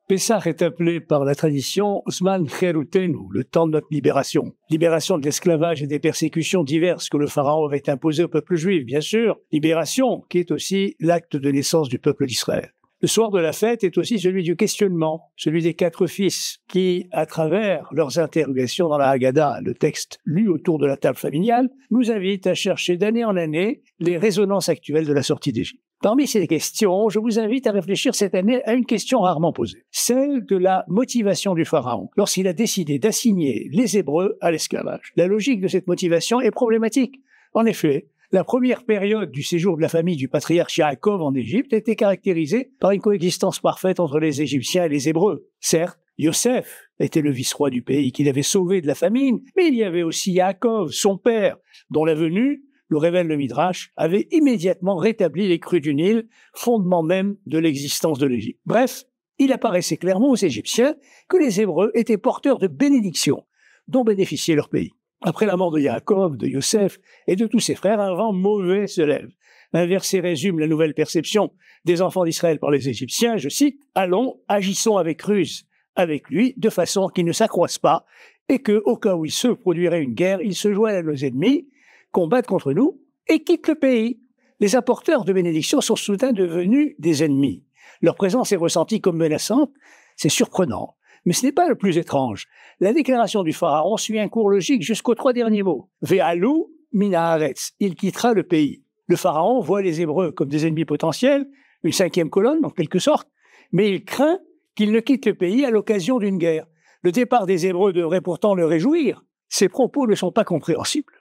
Pessah est appelé par la tradition Zman Cherutenu, le temps de notre libération. Libération de l'esclavage et des persécutions diverses que le pharaon avait imposées au peuple juif, bien sûr. Libération qui est aussi l'acte de naissance du peuple d'Israël. Le soir de la fête est aussi celui du questionnement, celui des 4 fils qui, à travers leurs interrogations dans la Haggadah, le texte lu autour de la table familiale, nous invitent à chercher d'année en année les résonances actuelles de la sortie d'Égypte. Parmi ces questions, je vous invite à réfléchir cette année à une question rarement posée, celle de la motivation du pharaon lorsqu'il a décidé d'assigner les Hébreux à l'esclavage. La logique de cette motivation est problématique. En effet, la première période du séjour de la famille du patriarche Yaakov en Égypte était caractérisée par une coexistence parfaite entre les Égyptiens et les Hébreux. Certes, Yosef était le vice-roi du pays qu'il avait sauvé de la famine, mais il y avait aussi Yaakov, son père, dont la venue, le révèle le Midrash, avait immédiatement rétabli les crues du Nil, fondement même de l'existence de l'Égypte. Bref, il apparaissait clairement aux Égyptiens que les Hébreux étaient porteurs de bénédictions dont bénéficiait leur pays. Après la mort de Yaakov, de Yosef et de tous ses frères, un vent mauvais se lève. Un verset résume la nouvelle perception des enfants d'Israël par les Égyptiens, je cite, « Allons, agissons avec ruse avec lui, de façon qu'il ne s'accroisse pas, et que, au cas où il se produirait une guerre, il se joigne à nos ennemis, combattent contre nous et quittent le pays. » Les apporteurs de bénédictions sont soudain devenus des ennemis. Leur présence est ressentie comme menaçante. C'est surprenant. Mais ce n'est pas le plus étrange. La déclaration du pharaon suit un cours logique jusqu'aux 3 derniers mots. Ve'alu min haaretz. Il quittera le pays. Le pharaon voit les Hébreux comme des ennemis potentiels, une 5e colonne en quelque sorte, mais il craint qu'ils ne quittent le pays à l'occasion d'une guerre. Le départ des Hébreux devrait pourtant le réjouir. Ces propos ne sont pas compréhensibles.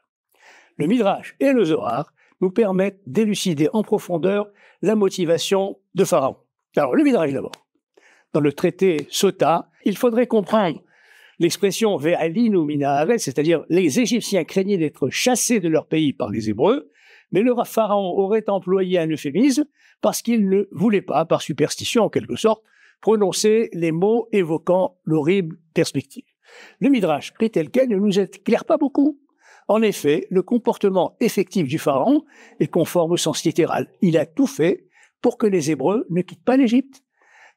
Le Midrash et le Zohar nous permettent d'élucider en profondeur la motivation de Pharaon. Alors, le Midrash d'abord. Dans le traité Sota, il faudrait comprendre l'expression « ve'alinu min haaretz », c'est-à-dire les Égyptiens craignaient d'être chassés de leur pays par les Hébreux, mais le pharaon aurait employé un euphémisme parce qu'il ne voulait pas, par superstition en quelque sorte, prononcer les mots évoquant l'horrible perspective. Le Midrash, pris tel quel, ne nous éclaire pas beaucoup. En effet, le comportement effectif du pharaon est conforme au sens littéral. Il a tout fait pour que les Hébreux ne quittent pas l'Égypte.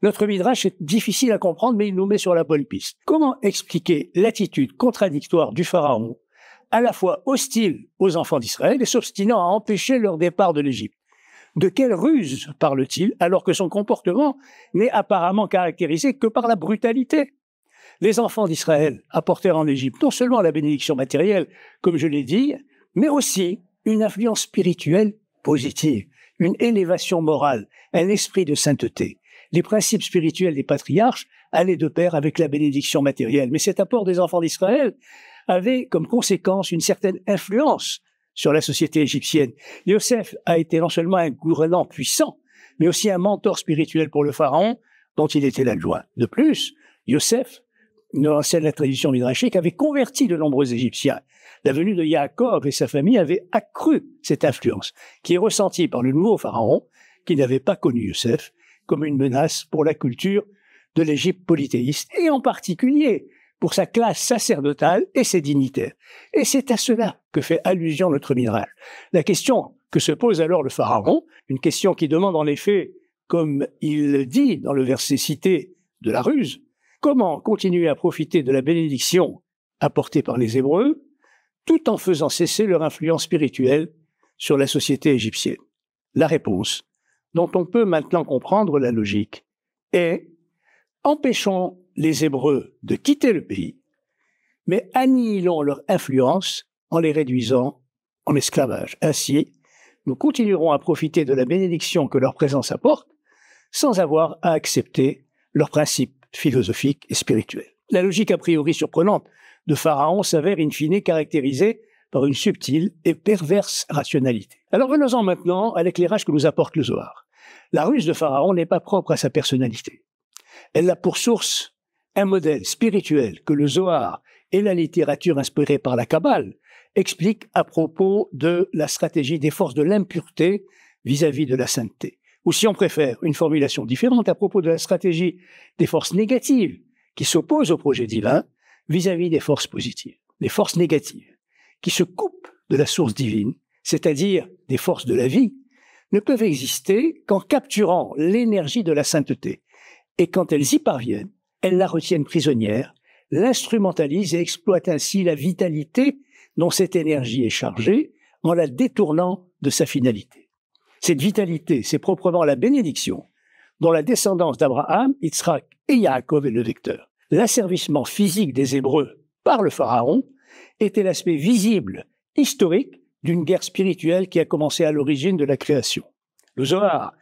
Notre Midrash est difficile à comprendre, mais il nous met sur la bonne piste. Comment expliquer l'attitude contradictoire du pharaon, à la fois hostile aux enfants d'Israël et s'obstinant à empêcher leur départ de l'Égypte? De quelle ruse parle-t-il alors que son comportement n'est apparemment caractérisé que par la brutalité? Les enfants d'Israël apportèrent en Égypte non seulement la bénédiction matérielle, comme je l'ai dit, mais aussi une influence spirituelle positive, une élévation morale, un esprit de sainteté. Les principes spirituels des patriarches allaient de pair avec la bénédiction matérielle. Mais cet apport des enfants d'Israël avait comme conséquence une certaine influence sur la société égyptienne. Yosef a été non seulement un gouvernant puissant, mais aussi un mentor spirituel pour le pharaon, dont il était l'adjoint. De plus, Yosef, nous enseigne la tradition midrashique, avait converti de nombreux Égyptiens. La venue de Yaakov et sa famille avait accru cette influence, qui est ressentie par le nouveau pharaon, qui n'avait pas connu Yosef, comme une menace pour la culture de l'Égypte polythéiste, et en particulier pour sa classe sacerdotale et ses dignitaires. Et c'est à cela que fait allusion notre Midrash. La question que se pose alors le pharaon, une question qui demande en effet, comme il dit dans le verset cité de la ruse, comment continuer à profiter de la bénédiction apportée par les Hébreux, tout en faisant cesser leur influence spirituelle sur la société égyptienne? La réponse, dont on peut maintenant comprendre la logique, est empêchons les Hébreux de quitter le pays, mais annihilons leur influence en les réduisant en esclavage. Ainsi, nous continuerons à profiter de la bénédiction que leur présence apporte, sans avoir à accepter leurs principes philosophiques et spirituels. La logique a priori surprenante de Pharaon s'avère in fine caractérisée par une subtile et perverse rationalité. Alors venons-en maintenant à l'éclairage que nous apporte le Zohar. La ruse de Pharaon n'est pas propre à sa personnalité. Elle a pour source un modèle spirituel que le Zohar et la littérature inspirée par la Kabbale expliquent à propos de la stratégie des forces de l'impureté vis-à-vis de la sainteté. Ou si on préfère une formulation différente à propos de la stratégie des forces négatives qui s'opposent au projet divin vis-à-vis des forces positives. Les forces négatives qui se coupent de la source divine, c'est-à-dire des forces de la vie, ne peuvent exister qu'en capturant l'énergie de la sainteté. Et quand elles y parviennent, elles la retiennent prisonnière, l'instrumentalisent et exploitent ainsi la vitalité dont cette énergie est chargée en la détournant de sa finalité. Cette vitalité, c'est proprement la bénédiction dont la descendance d'Abraham, Yitzhak et Yaakov est le vecteur. L'asservissement physique des Hébreux par le Pharaon était l'aspect visible, historique, d'une guerre spirituelle qui a commencé à l'origine de la création. Le Zohar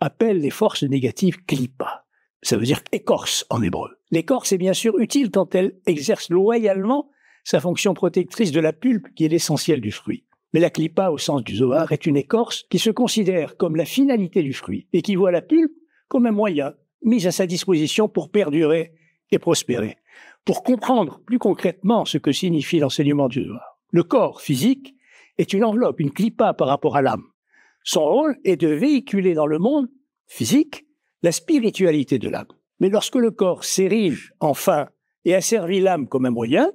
appelle les forces négatives klipa. Ça veut dire écorce en hébreu. L'écorce est bien sûr utile quand elle exerce loyalement sa fonction protectrice de la pulpe qui est l'essentiel du fruit. Mais la klipa, au sens du Zohar, est une écorce qui se considère comme la finalité du fruit et qui voit la pulpe comme un moyen mis à sa disposition pour perdurer et prospérer. Pour comprendre plus concrètement ce que signifie l'enseignement du Zohar, le corps physique est une enveloppe, une klipa par rapport à l'âme. Son rôle est de véhiculer dans le monde physique la spiritualité de l'âme. Mais lorsque le corps s'érige enfin et asservit l'âme comme un moyen,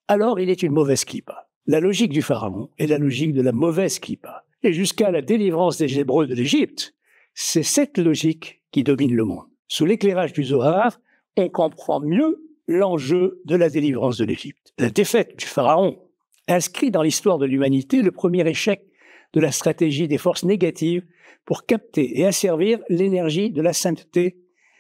alors il est une mauvaise klipa. La logique du Pharaon est la logique de la mauvaise klipa. Et jusqu'à la délivrance des Hébreux de l'Égypte, c'est cette logique qui domine le monde. Sous l'éclairage du Zohar, on comprend mieux l'enjeu de la délivrance de l'Égypte. La défaite du Pharaon inscrit dans l'histoire de l'humanité le premier échec de la stratégie des forces négatives pour capter et asservir l'énergie de la sainteté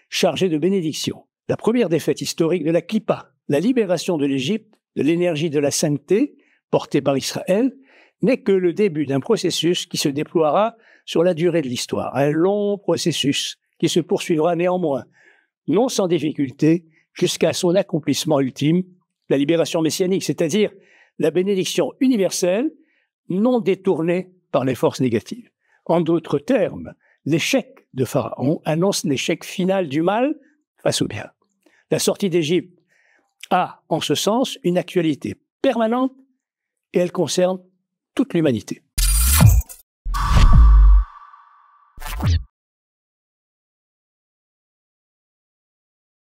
chargée de bénédiction. La première défaite historique de la Klippa, la libération de l'Égypte de l'énergie de la sainteté portée par Israël, n'est que le début d'un processus qui se déploiera sur la durée de l'histoire. Un long processus qui se poursuivra néanmoins, non sans difficulté, jusqu'à son accomplissement ultime, la libération messianique, c'est-à-dire la bénédiction universelle non détournée par les forces négatives. En d'autres termes, l'échec de Pharaon annonce l'échec final du mal face au bien. La sortie d'Égypte a, en ce sens, une actualité permanente et elle concerne toute l'humanité.